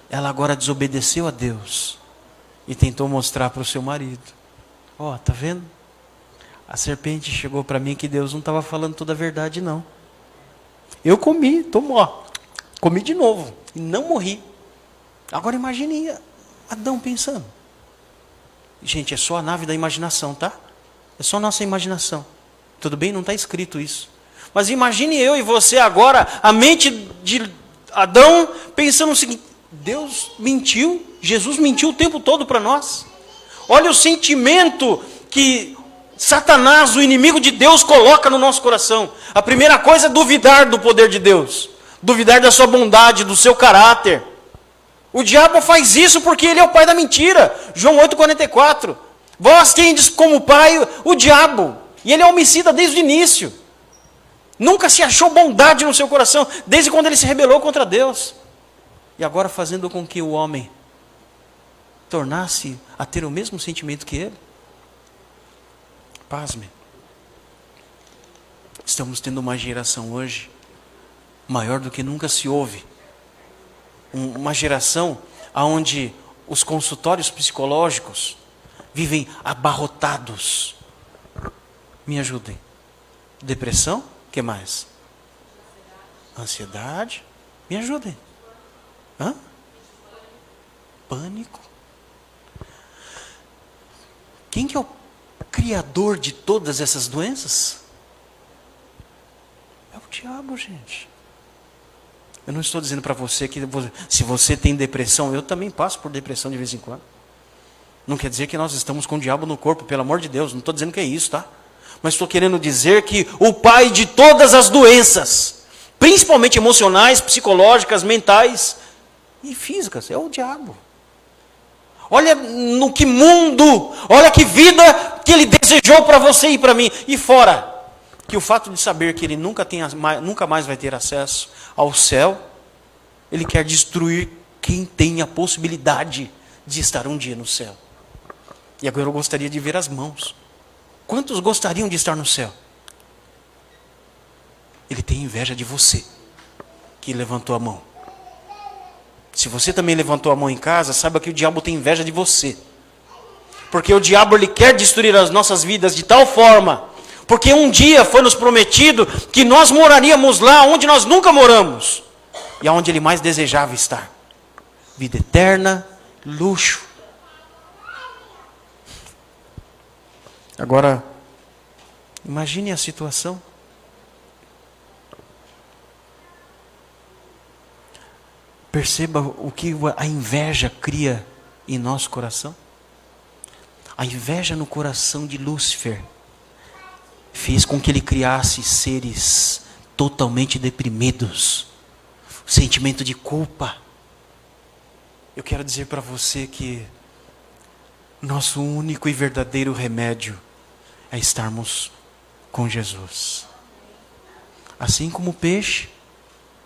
ela agora desobedeceu a Deus e tentou mostrar para o seu marido. Ó, tá vendo? A serpente chegou para mim que Deus não estava falando toda a verdade, não. Eu comi, comi de novo e não morri. Agora imagine Adão pensando. Gente, é só a nave da imaginação, tá? É só nossa imaginação. Tudo bem? Não está escrito isso. Mas imagine eu e você agora, a mente de Adão, pensando o seguinte, Deus mentiu, Jesus mentiu o tempo todo para nós. Olha o sentimento que Satanás, o inimigo de Deus, coloca no nosso coração. A primeira coisa é duvidar do poder de Deus. Duvidar da sua bondade, do seu caráter. O diabo faz isso porque ele é o pai da mentira. João 8,44. Vós tendes como pai o diabo. E ele é homicida desde o início. Nunca se achou bondade no seu coração, desde quando ele se rebelou contra Deus. E agora fazendo com que o homem tornasse a ter o mesmo sentimento que ele. Pasme. Estamos tendo uma geração hoje maior do que nunca se houve. Uma geração onde os consultórios psicológicos vivem abarrotados. Me ajudem. Depressão? O que mais? Ansiedade? Me ajudem. Hã? Pânico? Quem que é o criador de todas essas doenças? É o diabo, gente. Eu não estou dizendo para você que se você tem depressão, eu também passo por depressão de vez em quando. Não quer dizer que nós estamos com o diabo no corpo, pelo amor de Deus, não estou dizendo que é isso, tá? Mas estou querendo dizer que o pai de todas as doenças, principalmente emocionais, psicológicas, mentais e físicas, é o diabo. Olha no que mundo, olha que vida que ele desejou para você e para mim. E fora, que o fato de saber que ele nunca mais vai ter acesso ao céu, ele quer destruir quem tem a possibilidade de estar um dia no céu. E agora eu gostaria de ver as mãos. Quantos gostariam de estar no céu? Ele tem inveja de você, que levantou a mão. Se você também levantou a mão em casa, saiba que o diabo tem inveja de você. Porque o diabo ele quer destruir as nossas vidas de tal forma, porque um dia foi nos prometido que nós moraríamos lá onde nós nunca moramos. E aonde ele mais desejava estar. Vida eterna, luxo. Agora, imagine a situação. Perceba o que a inveja cria em nosso coração. A inveja no coração de Lúcifer fez com que ele criasse seres totalmente deprimidos. O sentimento de culpa. Eu quero dizer para você que nosso único e verdadeiro remédio é estarmos com Jesus. Assim como o peixe,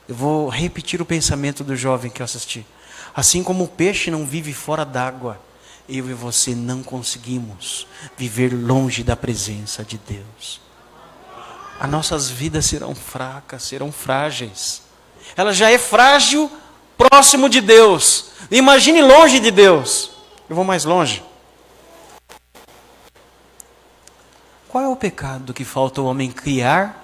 eu vou repetir o pensamento do jovem que eu assisti. Assim como o peixe não vive fora d'água, eu e você não conseguimos viver longe da presença de Deus. As nossas vidas serão fracas, serão frágeis. Ela já é frágil próximo de Deus. Imagine longe de Deus. Eu vou mais longe. Qual é o pecado que falta o homem criar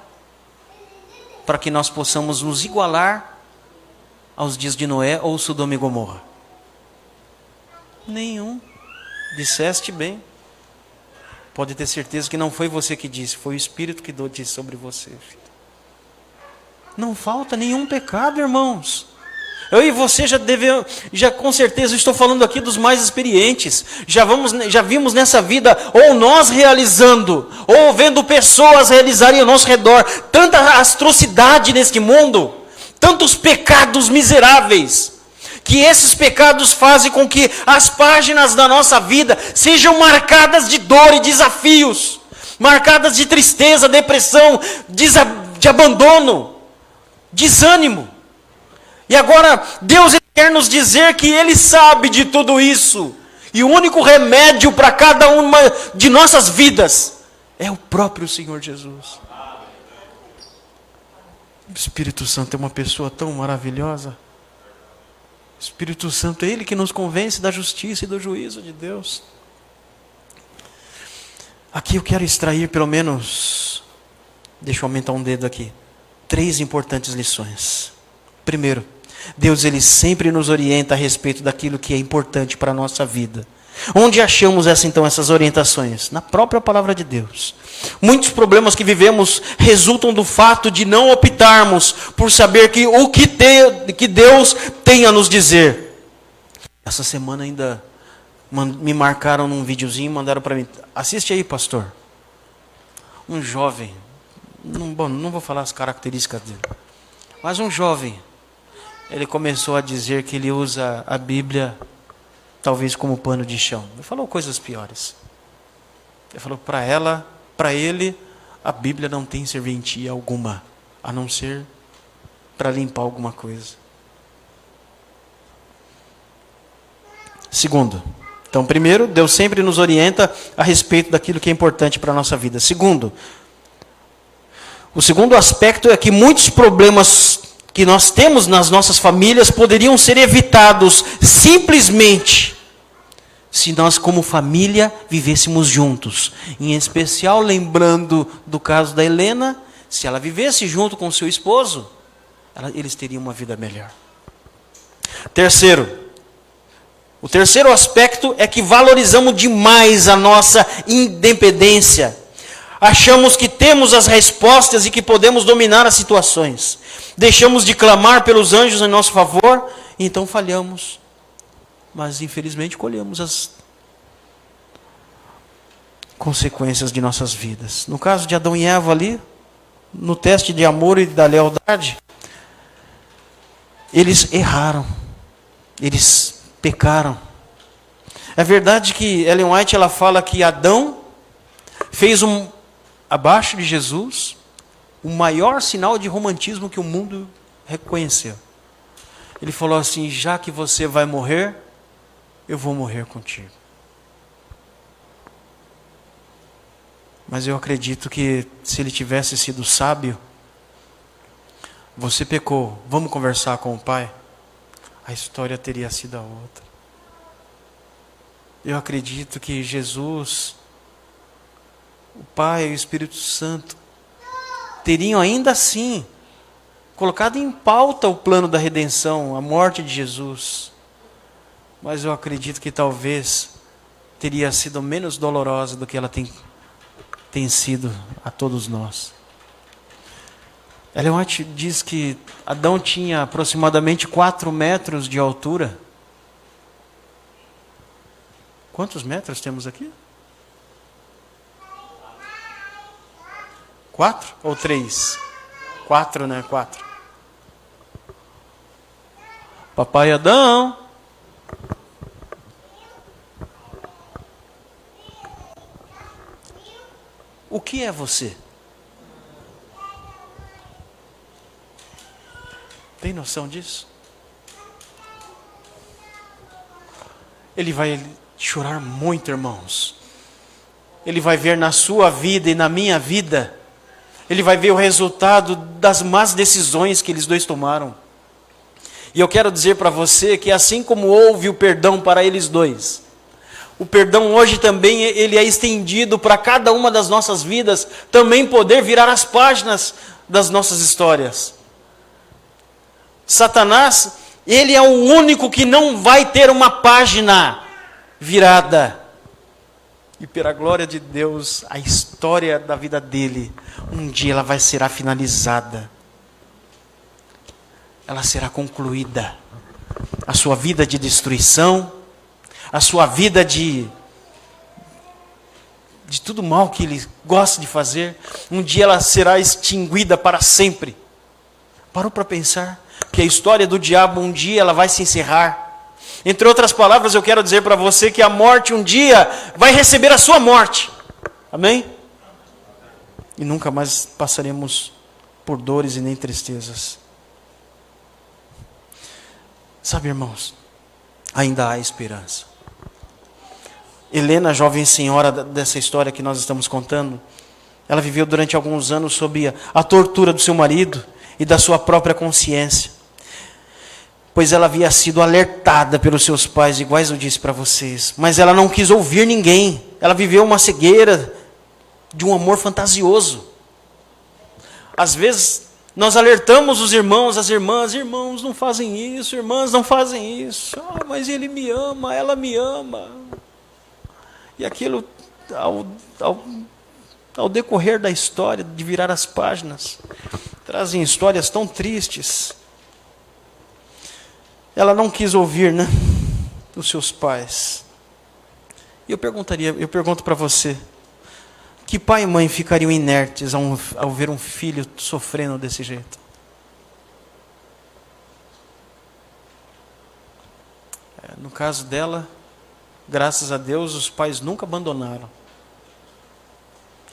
para que nós possamos nos igualar aos dias de Noé ou Sodoma e Gomorra? Nenhum. Disseste bem. Pode ter certeza que não foi você que disse, foi o Espírito que disse sobre você, filho. Não falta nenhum pecado, irmãos. Eu e você já com certeza, estou falando aqui dos mais experientes. Já vimos nessa vida, ou nós realizando, ou vendo pessoas realizarem ao nosso redor, tanta atrocidade neste mundo, tantos pecados miseráveis, que esses pecados fazem com que as páginas da nossa vida sejam marcadas de dor e desafios, marcadas de tristeza, depressão, de abandono, desânimo. E agora, Deus quer nos dizer que Ele sabe de tudo isso. E o único remédio para cada uma de nossas vidas é o próprio Senhor Jesus. O Espírito Santo é uma pessoa tão maravilhosa. O Espírito Santo é Ele que nos convence da justiça e do juízo de Deus. Aqui eu quero extrair pelo menos, deixa eu aumentar um dedo aqui, 3 importantes lições. Primeiro, Deus ele sempre nos orienta a respeito daquilo que é importante para a nossa vida. Onde achamos essas orientações? Na própria palavra de Deus. Muitos problemas que vivemos resultam do fato de não optarmos por saber que Deus tem a nos dizer. Essa semana ainda me marcaram num videozinho e mandaram para mim. Assiste aí, pastor. Um jovem, não vou falar as características dele, mas um jovem, ele começou a dizer que ele usa a Bíblia talvez como pano de chão. Ele falou coisas piores. Ele falou para ele, a Bíblia não tem serventia alguma, a não ser para limpar alguma coisa. Segundo, então primeiro, Deus sempre nos orienta a respeito daquilo que é importante para a nossa vida. Segundo, o segundo aspecto é que muitos problemas que nós temos nas nossas famílias poderiam ser evitados simplesmente se nós como família vivêssemos juntos. Em especial lembrando do caso da Helena, se ela vivesse junto com seu esposo, eles teriam uma vida melhor. O terceiro aspecto é que valorizamos demais a nossa independência. Achamos que temos as respostas e que podemos dominar as situações. Deixamos de clamar pelos anjos em nosso favor, e então falhamos. Mas infelizmente colhemos as consequências de nossas vidas. No caso de Adão e Eva ali, no teste de amor e da lealdade, eles erraram. Eles pecaram. É verdade que Ellen White ela fala que Adão fez abaixo de Jesus, o maior sinal de romantismo que o mundo reconheceu. Ele falou assim: já que você vai morrer, eu vou morrer contigo. Mas eu acredito que se ele tivesse sido sábio, você pecou, vamos conversar com o Pai, a história teria sido a outra. Eu acredito que Jesus, o Pai e o Espírito Santo teriam ainda assim colocado em pauta o plano da redenção, a morte de Jesus. Mas eu acredito que talvez teria sido menos dolorosa do que ela tem sido a todos nós. Ellen White diz que Adão tinha aproximadamente 4 metros de altura. Quantos metros temos aqui? 4 ou 3? 4, né? 4. Papai Adão. O que é você? Tem noção disso? Ele vai chorar muito, irmãos. Ele vai ver na sua vida e na minha vida. Ele vai ver o resultado das más decisões que eles dois tomaram. E eu quero dizer para você que assim como houve o perdão para eles dois, o perdão hoje também ele é estendido para cada uma das nossas vidas, também poder virar as páginas das nossas histórias. Satanás, ele é o único que não vai ter uma página virada. E pela glória de Deus, a história da vida dele, um dia ela vai ser finalizada. Ela será concluída. A sua vida de destruição, a sua vida de tudo mal que ele gosta de fazer, um dia ela será extinguida para sempre. Parou para pensar que a história do diabo um dia ela vai se encerrar? Entre outras palavras, eu quero dizer para você que a morte um dia vai receber a sua morte. Amém? E nunca mais passaremos por dores e nem tristezas. Sabe, irmãos, ainda há esperança. Helena, jovem senhora dessa história que nós estamos contando, ela viveu durante alguns anos sob a tortura do seu marido e da sua própria consciência. Pois ela havia sido alertada pelos seus pais, iguais eu disse para vocês. Mas ela não quis ouvir ninguém. Ela viveu uma cegueira de um amor fantasioso. Às vezes, nós alertamos os irmãos, as irmãs, irmãos não fazem isso, irmãs não fazem isso. Ah, mas ele me ama, ela me ama. E aquilo, ao decorrer da história, de virar as páginas, trazem histórias tão tristes. Ela não quis ouvir, né, os seus pais. E eu pergunto para você, que pai e mãe ficariam inertes ao ver um filho sofrendo desse jeito? No caso dela, graças a Deus, os pais nunca abandonaram.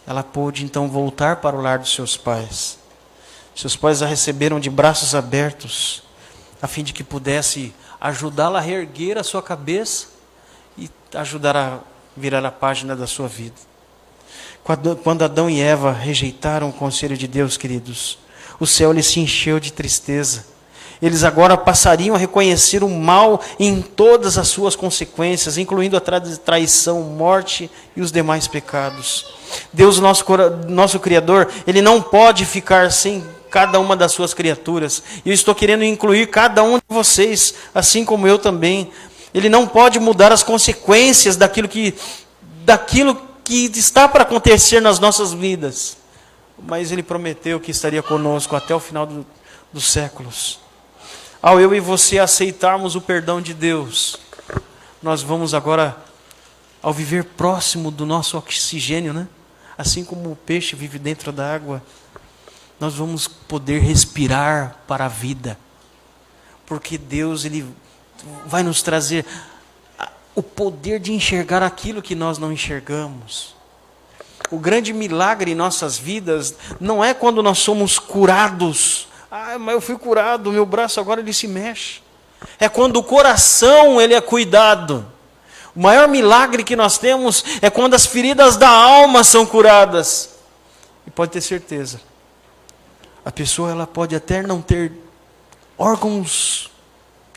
Ela pôde então voltar para o lar dos seus pais. Seus pais a receberam de braços abertos, a fim de que pudesse ajudá-la a reerguer a sua cabeça e ajudar a virar a página da sua vida. Quando Adão e Eva rejeitaram o conselho de Deus, queridos, o céu lhe se encheu de tristeza. Eles agora passariam a reconhecer o mal em todas as suas consequências, incluindo a traição, morte e os demais pecados. Deus, nosso Criador, Ele não pode ficar sem cada uma das suas criaturas. E eu estou querendo incluir cada um de vocês, assim como eu também. Ele não pode mudar as consequências daquilo que está para acontecer nas nossas vidas. Mas Ele prometeu que estaria conosco até o final dos séculos. Ao eu e você aceitarmos o perdão de Deus, nós vamos agora, ao viver próximo do nosso oxigênio, né? Assim como o peixe vive dentro da água, nós vamos poder respirar para a vida. Porque Deus, Ele vai nos trazer o poder de enxergar aquilo que nós não enxergamos. O grande milagre em nossas vidas não é quando nós somos curados. Ah, mas eu fui curado, meu braço agora ele se mexe. É quando o coração ele é cuidado. O maior milagre que nós temos é quando as feridas da alma são curadas. E pode ter certeza, a pessoa ela pode até não ter órgãos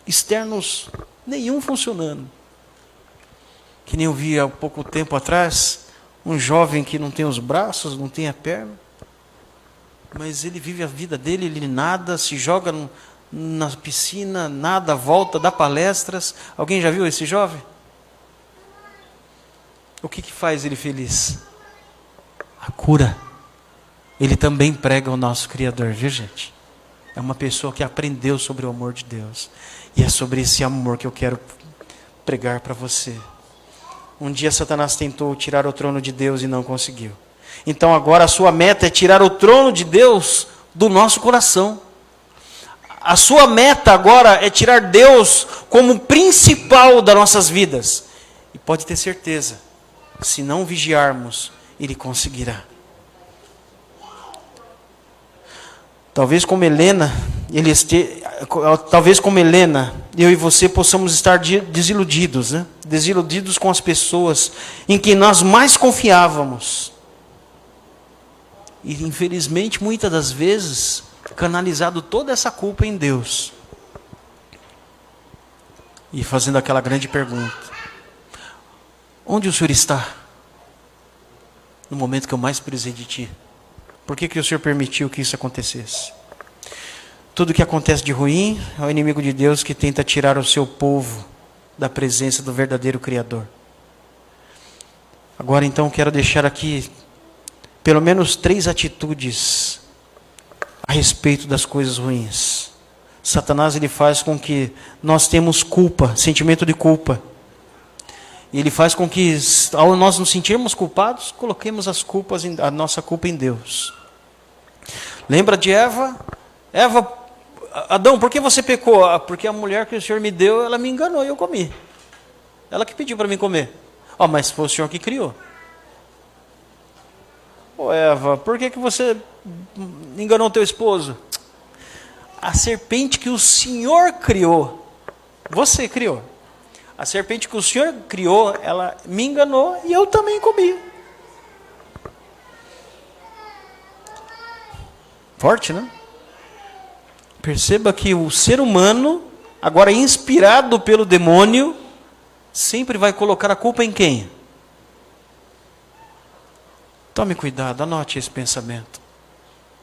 externos nenhum funcionando. Que nem eu vi há pouco tempo atrás, um jovem que não tem os braços, não tem a perna, mas ele vive a vida dele, ele nada, se joga na piscina, nada, volta, dá palestras. Alguém já viu esse jovem? O que faz ele feliz? A cura. Ele também prega o nosso Criador, viu, gente? É uma pessoa que aprendeu sobre o amor de Deus. E é sobre esse amor que eu quero pregar para você. Um dia Satanás tentou tirar o trono de Deus e não conseguiu. Então agora a sua meta é tirar o trono de Deus do nosso coração. A sua meta agora é tirar Deus como principal das nossas vidas. E pode ter certeza, se não vigiarmos, Ele conseguirá. Talvez como Helena, eu e você possamos estar desiludidos, né? Desiludidos com as pessoas em que nós mais confiávamos. E infelizmente, muitas das vezes, canalizado toda essa culpa em Deus. E fazendo aquela grande pergunta: onde o Senhor está? No momento que eu mais precisei de Ti. Por que o Senhor permitiu que isso acontecesse? Tudo que acontece de ruim é o inimigo de Deus que tenta tirar o seu povo da presença do verdadeiro Criador. Agora então quero deixar aqui pelo menos 3 atitudes a respeito das coisas ruins. Satanás ele faz com que nós temos culpa, sentimento de culpa. E ele faz com que, ao nós nos sentirmos culpados, coloquemos a nossa culpa em Deus. Lembra de Eva? Eva, Adão, por que você pecou? Porque a mulher que o Senhor me deu, ela me enganou e eu comi. Ela que pediu para mim comer. Mas foi o Senhor que criou. Eva, por que você enganou o teu esposo? A serpente que o Senhor criou, você criou. A serpente que o Senhor criou, ela me enganou e eu também comi. Forte, né? Perceba que o ser humano, agora inspirado pelo demônio, sempre vai colocar a culpa em quem? Tome cuidado, anote esse pensamento.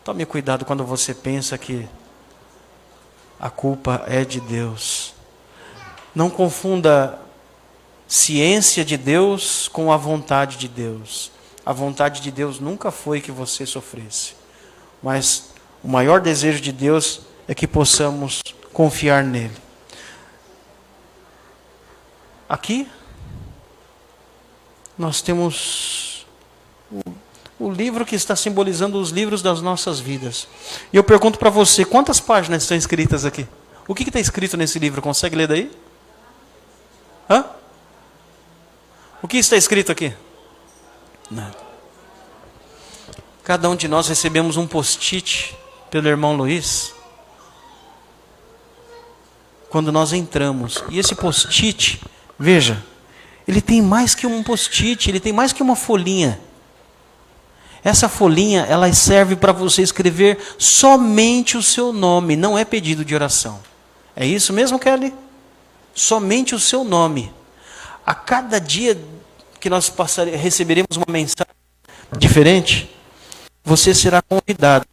Tome cuidado quando você pensa que a culpa é de Deus. Não confunda ciência de Deus com a vontade de Deus. A vontade de Deus nunca foi que você sofresse. Mas o maior desejo de Deus é que possamos confiar nele. Aqui, nós temos o livro que está simbolizando os livros das nossas vidas. E eu pergunto para você, quantas páginas estão escritas aqui? O que está escrito nesse livro? Consegue ler daí? Hã? O que está escrito aqui? Nada. Cada um de nós recebemos um post-it pelo irmão Luiz. Quando nós entramos. E esse post-it, veja, ele tem mais que um post-it, ele tem mais que uma folhinha. Essa folhinha, ela serve para você escrever somente o seu nome, não é pedido de oração. É isso mesmo, Kelly? Somente o seu nome. A cada dia que nós receberemos uma mensagem diferente, você será convidado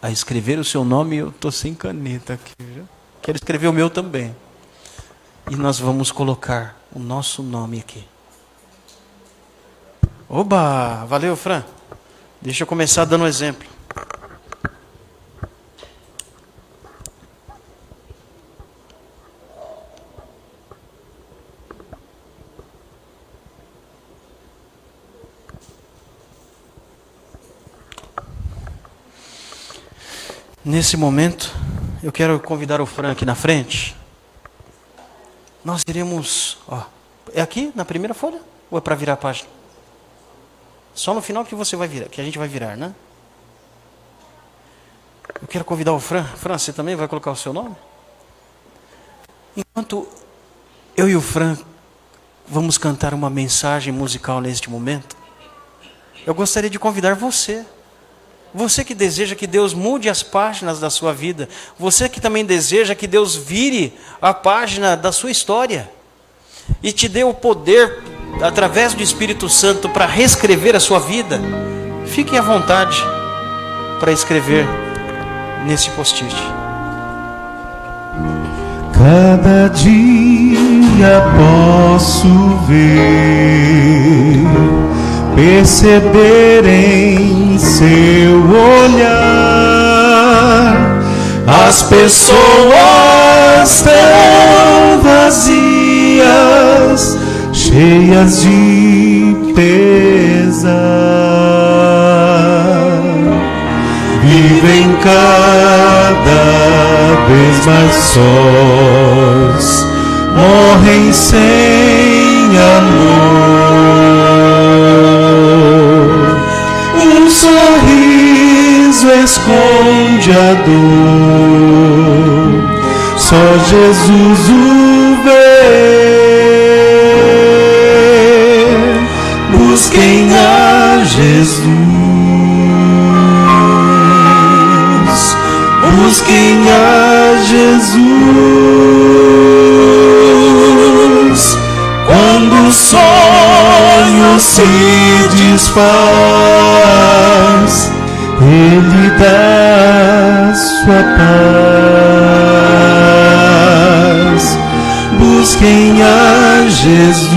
a escrever o seu nome. Eu estou sem caneta aqui, viu? Quero escrever o meu também. E nós vamos colocar o nosso nome aqui. Oba! Valeu, Fran. Deixa eu começar dando um exemplo. Nesse momento, eu quero convidar o Fran aqui na frente. Nós iremos... é aqui, na primeira folha? Ou é para virar a página? Só no final que você vai virar, que a gente vai virar, né? Eu quero convidar o Fran. Fran, você também vai colocar o seu nome? Enquanto eu e o Fran vamos cantar uma mensagem musical neste momento, eu gostaria de convidar você. Você que deseja que Deus mude as páginas da sua vida. Você que também deseja que Deus vire a página da sua história. E te dê o poder, através do Espírito Santo, para reescrever a sua vida. Fique à vontade para escrever nesse post-it. Cada dia posso ver, perceber em seu olhar as pessoas tão vazias, cheias de pesar, vivem cada vez mais sós, morrem sem amor. Um sorriso esconde a dor, só Jesus o vê. Busquem a Jesus, busquem a Jesus. Quando o sol desfaz, Ele dá sua paz. Busquem a Jesus,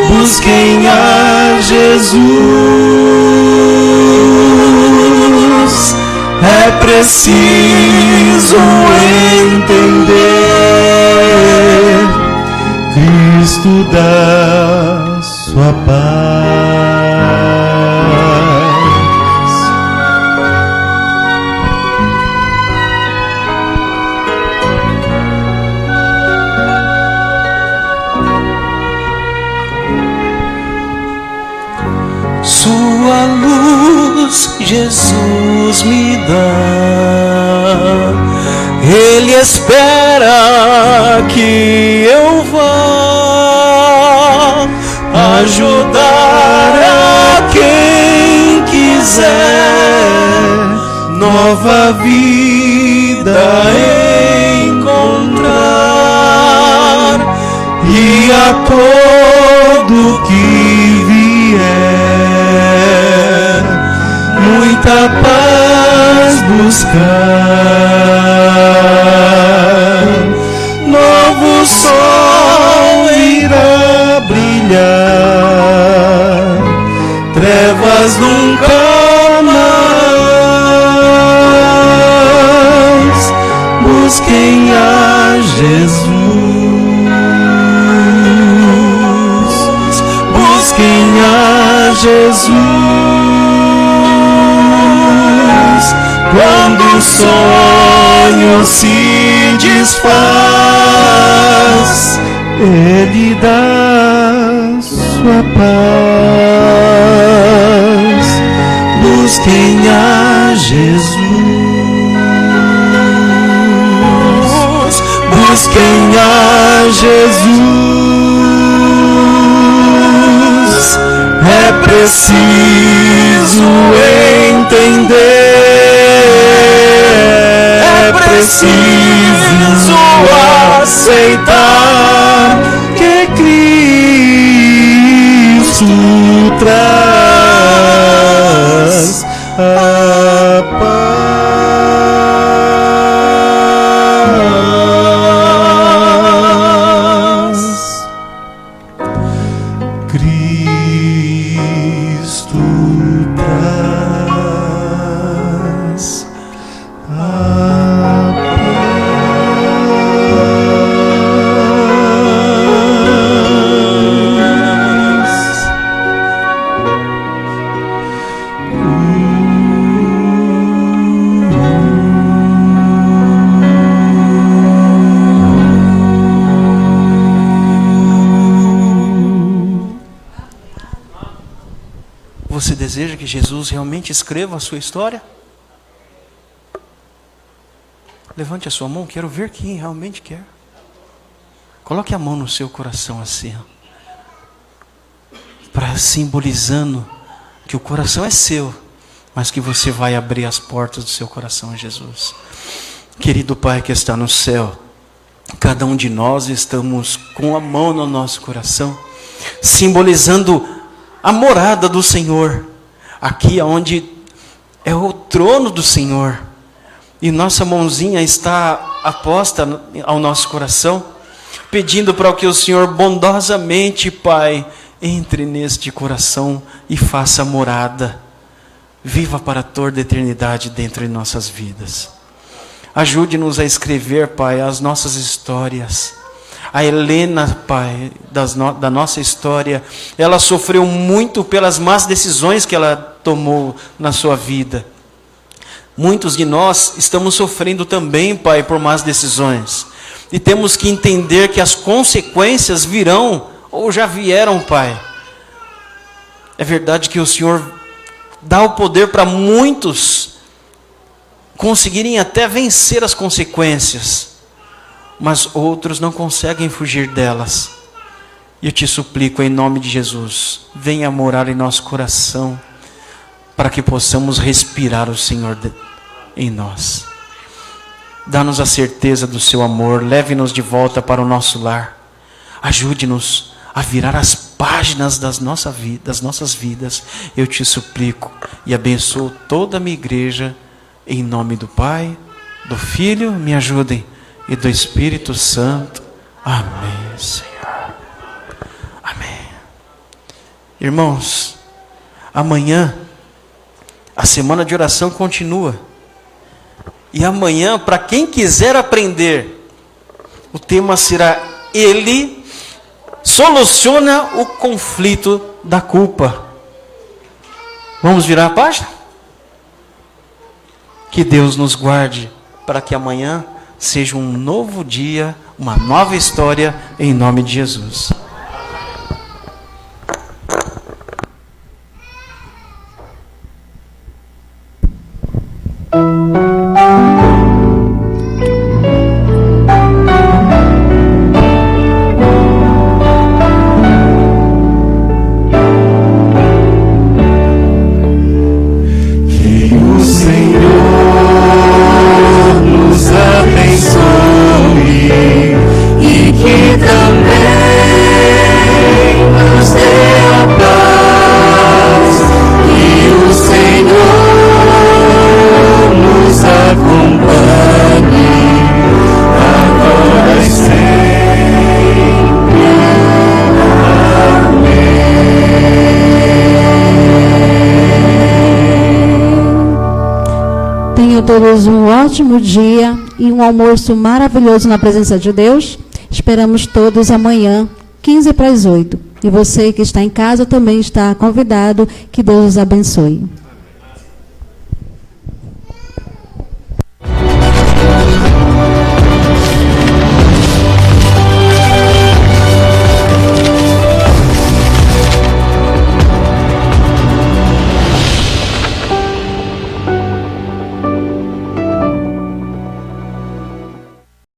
busquem a Jesus. É preciso entender, Cristo dá sua paz. Sua luz Jesus me dá, Ele espera que eu vá ajudar a quem quiser nova vida encontrar, e a todo que vier muita paz buscar. Novo sol irá brilhar, trevas nunca mais. Busquem a Jesus, busquem a Jesus. Quando o sonho se desfaz, Ele dá sua paz. Busquem a Jesus, busquem a Jesus. É preciso entender, é preciso aceitar que Cristo traz a paz. Cristo traz a paz. Você deseja que Jesus realmente escreva a sua história? Levante a sua mão, quero ver quem realmente quer. Coloque a mão no seu coração assim, para simbolizando que o coração é seu, mas que você vai abrir as portas do seu coração a Jesus. Querido Pai que está no céu, cada um de nós estamos com a mão no nosso coração, simbolizando a morada do Senhor, aqui onde é o trono do Senhor, e nossa mãozinha está aposta ao nosso coração, pedindo para que o Senhor bondosamente, Pai, entre neste coração e faça morada, viva para toda a eternidade dentro de nossas vidas. Ajude-nos a escrever, Pai, as nossas histórias. A Helena, Pai, da nossa história, ela sofreu muito pelas más decisões que ela tomou na sua vida. Muitos de nós estamos sofrendo também, Pai, por más decisões. E temos que entender que as consequências virão, ou já vieram, Pai. É verdade que o Senhor dá o poder para muitos conseguirem até vencer as consequências, mas outros não conseguem fugir delas. E eu te suplico em nome de Jesus, venha morar em nosso coração, para que possamos respirar o Senhor em nós. Dá-nos a certeza do seu amor, leve-nos de volta para o nosso lar. Ajude-nos a virar as páginas das nossas vidas, eu te suplico e abençoo toda a minha igreja, em nome do Pai, do Filho, me ajudem, e do Espírito Santo. Amém, Senhor. Amém. Irmãos, amanhã a semana de oração continua. E amanhã, para quem quiser aprender, o tema será: Ele soluciona o conflito da culpa. Vamos virar a página? Que Deus nos guarde para que amanhã seja um novo dia, uma nova história, em nome de Jesus. Todos um ótimo dia e um almoço maravilhoso na presença de Deus. Esperamos todos amanhã, 7:45. E você que está em casa também está convidado. Que Deus os abençoe.